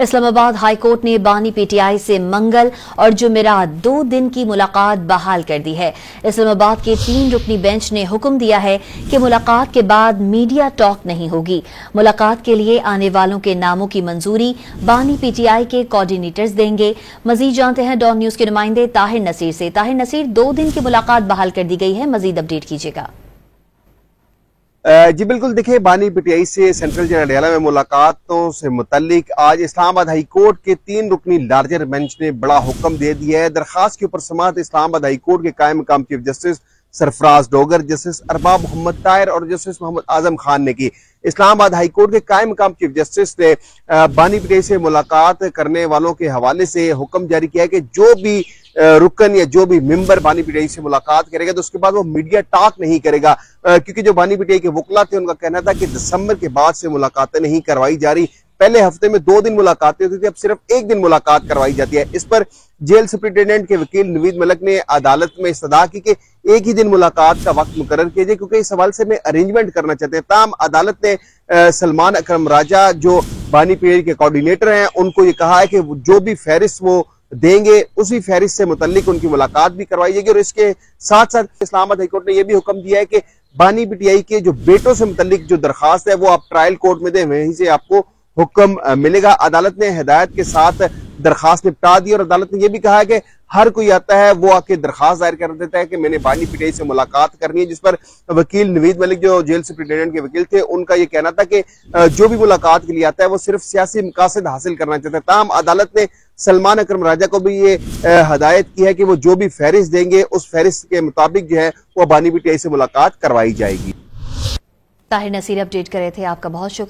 Islamabad high court ने बानी PTI से मंगल और जुमेरात 2 दिन की मुलाकात बहाल कर दी है। इस्लामाबाद के 3 रुकनी बेंच ने हुक्म दिया है कि मुलाकात के बाद मीडिया टॉक नहीं होगी। मुलाकात के लिए आने वालों के नामों की मंजूरी बानी पीटीआई के कोऑर्डिनेटर्स देंगे। मजीद जानते हैं डॉन न्यूज के नुमाइंदे ताहिर नसीर से। ताहिर नसीर, 2 दिन की मुलाकात बहाल कर दी गई है, मजीद अपडेट कीजिएगा। जी बिल्कुल, देखिए बानी पीटीआई से सेंट्रल जेल अडयाला में मुलाकातों से मुतल्लिक आज इस्लामाबाद हाई कोर्ट के 3 रुकनी लार्जर बेंच ने बड़ा हुक्म दे दिया है। दरखास्त की ऊपर समाअत इस्लामाबाद हाई कोर्ट के कायम मकाम chief justice Sarfaraz Dogar, justice Arbab Mohammad Tahir और जस्टिस मोहम्मद आजम खान ने की। इस्लामाबाद हाई कोर्ट के कायम मकाम चीफ जस्टिस ने बानी पीटीआई से मुलाकात करने वालों के हवाले से हुक्म जारी किया है कि जो भी रुकन या जो भी मेंबर बानी पीटीआई से मुलाकात करेगा तो उसके बाद वो मीडिया टॉक नहीं करेगा, क्योंकि जो बानी पीटीआई के वकला थे उनका कहना था कि दिसंबर के बाद से मुलाकातें नहीं करवाई जा रही। पहले हफ्ते में 2 दिन मुलाकातें होती थी, अब सिर्फ 1 दिन मुलाकात करवाई जाती है। इस पर जेल सुप्रिंटेंडेंट के वकील नवीद मलिक ने अदालत में इस्तदा की कि 1 ही दिन मुलाकात का वक्त मुकर्रर कीजिए, क्योंकि इस सवाल से में अरेंजमेंट करना चाहते हैं। ताम अदालत ने सलमान अकरम राजा जो बानी पीटीआई के कोऑर्डिनेटर हैं उनको ये कहा है कि जो भी फहरिस्त वो देंगे उसी फहरिस्त से मुतल्लिक उनकी मुलाकात भी करवाई जाएगी। और इसके साथ साथ इस्लामाबाद हाईकोर्ट ने यह भी हुक्म दिया है कि बानी पीटीआई के जो बेटों से मुतल्लिक जो दरखास्त है वो आप ट्रायल कोर्ट में दें, वहीं से आपको हुक्म मिलेगा। अदालत ने हिदायत के साथ दरखास्त निपटा दी और अदालत ने यह भी कहा है कि हर कोई आता है वो आके दरखास्त दायर कर देता है कि मैंने बानी पीटीआई से मुलाकात करनी है, जिस पर वकील नवीद मलिक जो जेल सुप्रिंटेंडेंट के वकील थे उनका ये कहना था कि जो भी मुलाकात के लिए आता है वो सिर्फ सियासी मकासद हासिल करना चाहता है। ताहम अदालत ने सलमान अकरम राजा को भी ये हदायत की है कि वो जो भी फहरिस्त देंगे उस फहरिस्त के मुताबिक जो है वो बानी पीटीआई से मुलाकात करवाई जाएगी। ताहिर नसीर अपडेट कर रहे थे, आपका बहुत शुक्रिया।